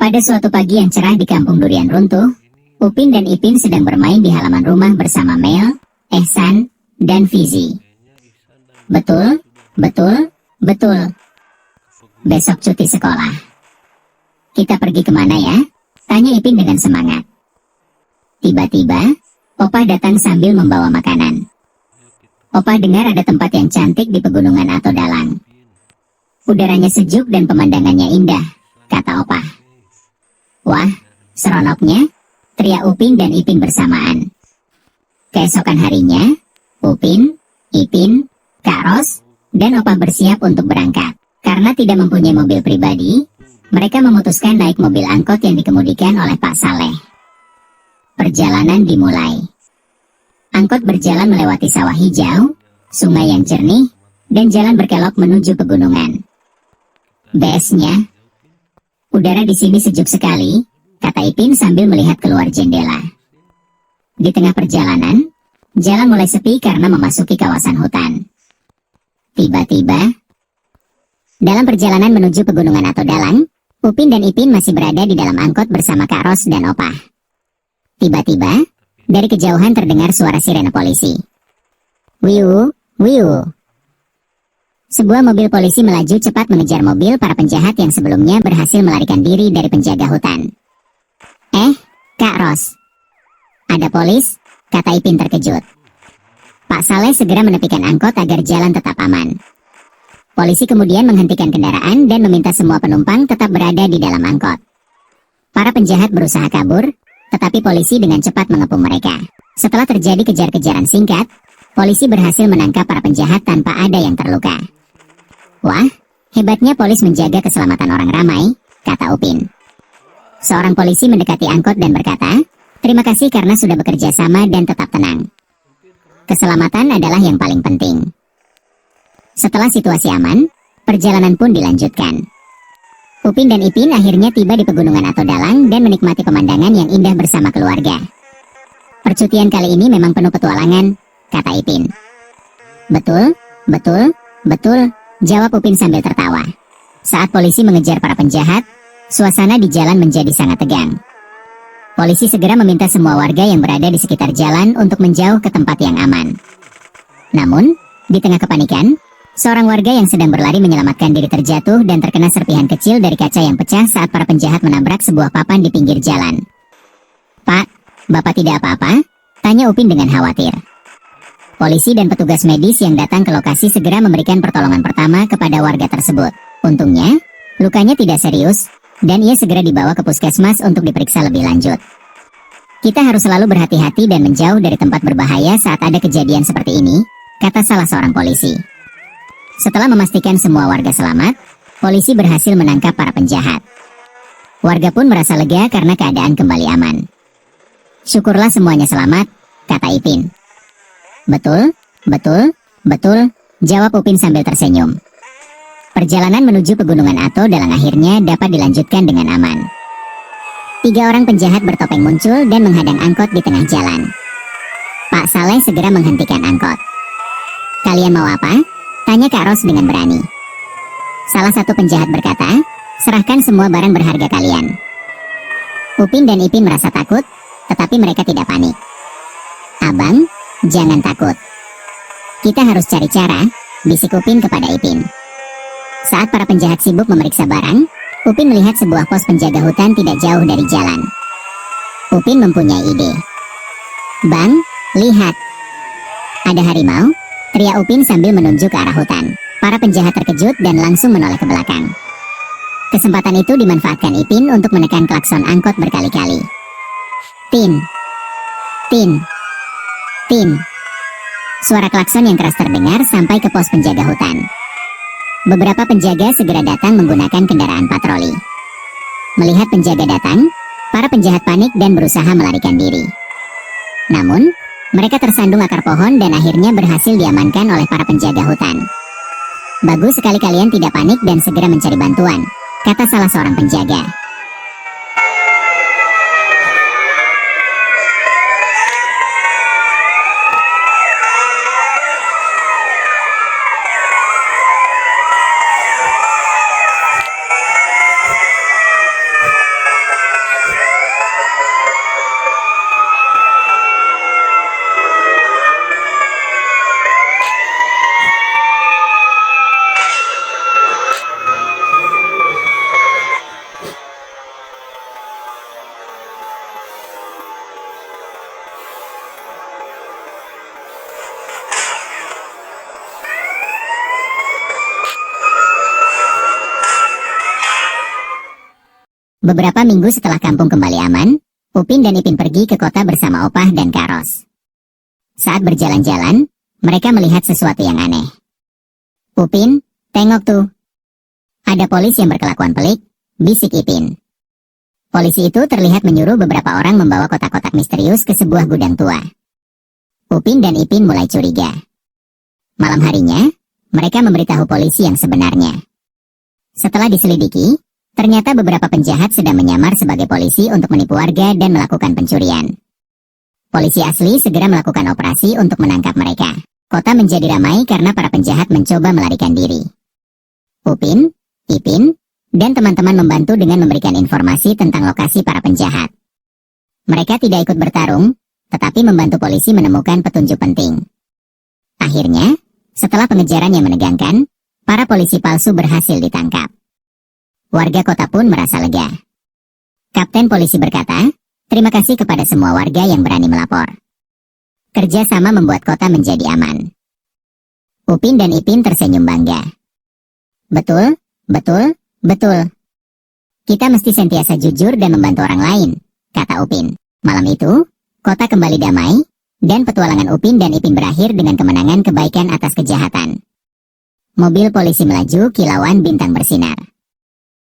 Pada suatu pagi yang cerah di kampung durian runtuh, Upin dan Ipin sedang bermain di halaman rumah bersama Mel, Ehsan, dan Fizi. Betul, betul, betul. Besok cuti sekolah. Kita pergi kemana ya? Tanya Ipin dengan semangat. Tiba-tiba, Opah datang sambil membawa makanan. Opah dengar ada tempat yang cantik di pegunungan atau dalang. Udaranya sejuk dan pemandangannya indah, kata Opah. Wah, seronoknya, teriak Upin dan Ipin bersamaan. Keesokan harinya, Upin, Ipin, Kak Ros, dan Opah bersiap untuk berangkat. Karena tidak mempunyai mobil pribadi, mereka memutuskan naik mobil angkot yang dikemudikan oleh Pak Saleh. Perjalanan dimulai. Angkot berjalan melewati sawah hijau, sungai yang jernih, dan jalan berkelok menuju pegunungan. BS-nya, udara di sini sejuk sekali, kata Ipin sambil melihat keluar jendela. Di tengah perjalanan, jalan mulai sepi karena memasuki kawasan hutan. Tiba-tiba, dalam perjalanan menuju pegunungan atau dalang, Upin dan Ipin masih berada di dalam angkot bersama Kak Ros dan Opah. Tiba-tiba, dari kejauhan terdengar suara sirene polisi. Wiu, wiu. Sebuah mobil polisi melaju cepat mengejar mobil para penjahat yang sebelumnya berhasil melarikan diri dari penjaga hutan. Kak Ros. Ada polis, kata Ipin terkejut. Pak Saleh segera menepikan angkot agar jalan tetap aman. Polisi kemudian menghentikan kendaraan dan meminta semua penumpang tetap berada di dalam angkot. Para penjahat berusaha kabur, tetapi polisi dengan cepat mengepung mereka. Setelah terjadi kejar-kejaran singkat, polisi berhasil menangkap para penjahat tanpa ada yang terluka. Wah, hebatnya polis menjaga keselamatan orang ramai, kata Upin. Seorang polisi mendekati angkot dan berkata, terima kasih karena sudah bekerja sama dan tetap tenang. Keselamatan adalah yang paling penting. Setelah situasi aman, perjalanan pun dilanjutkan. Upin dan Ipin akhirnya tiba di pegunungan atau dalang dan menikmati pemandangan yang indah bersama keluarga. Percutian kali ini memang penuh petualangan, kata Ipin. Betul, betul, betul, jawab Upin sambil tertawa. Saat polisi mengejar para penjahat, suasana di jalan menjadi sangat tegang. Polisi segera meminta semua warga yang berada di sekitar jalan untuk menjauh ke tempat yang aman. Namun, di tengah kepanikan, seorang warga yang sedang berlari menyelamatkan diri terjatuh dan terkena serpihan kecil dari kaca yang pecah saat para penjahat menabrak sebuah papan di pinggir jalan. Pak, Bapak tidak apa-apa? Tanya Upin dengan khawatir. Polisi dan petugas medis yang datang ke lokasi segera memberikan pertolongan pertama kepada warga tersebut. Untungnya, lukanya tidak serius, dan ia segera dibawa ke puskesmas untuk diperiksa lebih lanjut. Kita harus selalu berhati-hati dan menjauh dari tempat berbahaya saat ada kejadian seperti ini, kata salah seorang polisi. Setelah memastikan semua warga selamat, polisi berhasil menangkap para penjahat. Warga pun merasa lega karena keadaan kembali aman. Syukurlah semuanya selamat, kata Ipin. Betul, betul, betul, jawab Upin sambil tersenyum. Perjalanan menuju pegunungan atau dalang akhirnya dapat dilanjutkan dengan aman. 3 orang penjahat bertopeng muncul dan menghadang angkot di tengah jalan. Pak Saleh segera menghentikan angkot. Kalian mau apa? Tanya Kak Ros dengan berani. Salah satu penjahat berkata, serahkan semua barang berharga kalian. Upin dan Ipin merasa takut, tetapi mereka tidak panik. Abang, jangan takut. Kita harus cari cara, bisik Upin kepada Ipin. Saat para penjahat sibuk memeriksa barang, Upin melihat sebuah pos penjaga hutan tidak jauh dari jalan. Upin mempunyai ide. Bang, lihat. Ada harimau, teriak Upin sambil menunjuk ke arah hutan. Para penjahat terkejut dan langsung menoleh ke belakang. Kesempatan itu dimanfaatkan Ipin untuk menekan klakson angkot berkali-kali. Tin, tin, tin. Suara klakson yang keras terdengar sampai ke pos penjaga hutan. Beberapa penjaga segera datang menggunakan kendaraan patroli. Melihat penjaga datang, para penjahat panik dan berusaha melarikan diri. Namun, mereka tersandung akar pohon dan akhirnya berhasil diamankan oleh para penjaga hutan. Bagus sekali kalian tidak panik dan segera mencari bantuan, kata salah seorang penjaga. Beberapa minggu setelah kampung kembali aman, Upin dan Ipin pergi ke kota bersama Opah dan Karos. Saat berjalan-jalan, mereka melihat sesuatu yang aneh. "Upin, tengok tuh. Ada polisi yang berkelakuan pelik," bisik Ipin. Polisi itu terlihat menyuruh beberapa orang membawa kotak-kotak misterius ke sebuah gudang tua. Upin dan Ipin mulai curiga. Malam harinya, mereka memberitahu polisi yang sebenarnya. Setelah diselidiki, ternyata beberapa penjahat sedang menyamar sebagai polisi untuk menipu warga dan melakukan pencurian. Polisi asli segera melakukan operasi untuk menangkap mereka. Kota menjadi ramai karena para penjahat mencoba melarikan diri. Upin, Ipin, dan teman-teman membantu dengan memberikan informasi tentang lokasi para penjahat. Mereka tidak ikut bertarung, tetapi membantu polisi menemukan petunjuk penting. Akhirnya, setelah pengejaran yang menegangkan, para polisi palsu berhasil ditangkap. Warga kota pun merasa lega. Kapten polisi berkata, "Terima kasih kepada semua warga yang berani melapor. Kerjasama membuat kota menjadi aman." Upin dan Ipin tersenyum bangga. "Betul, betul, betul. Kita mesti sentiasa jujur dan membantu orang lain," kata Upin. Malam itu, kota kembali damai, dan petualangan Upin dan Ipin berakhir dengan kemenangan kebaikan atas kejahatan. Mobil polisi melaju, kilauan bintang bersinar.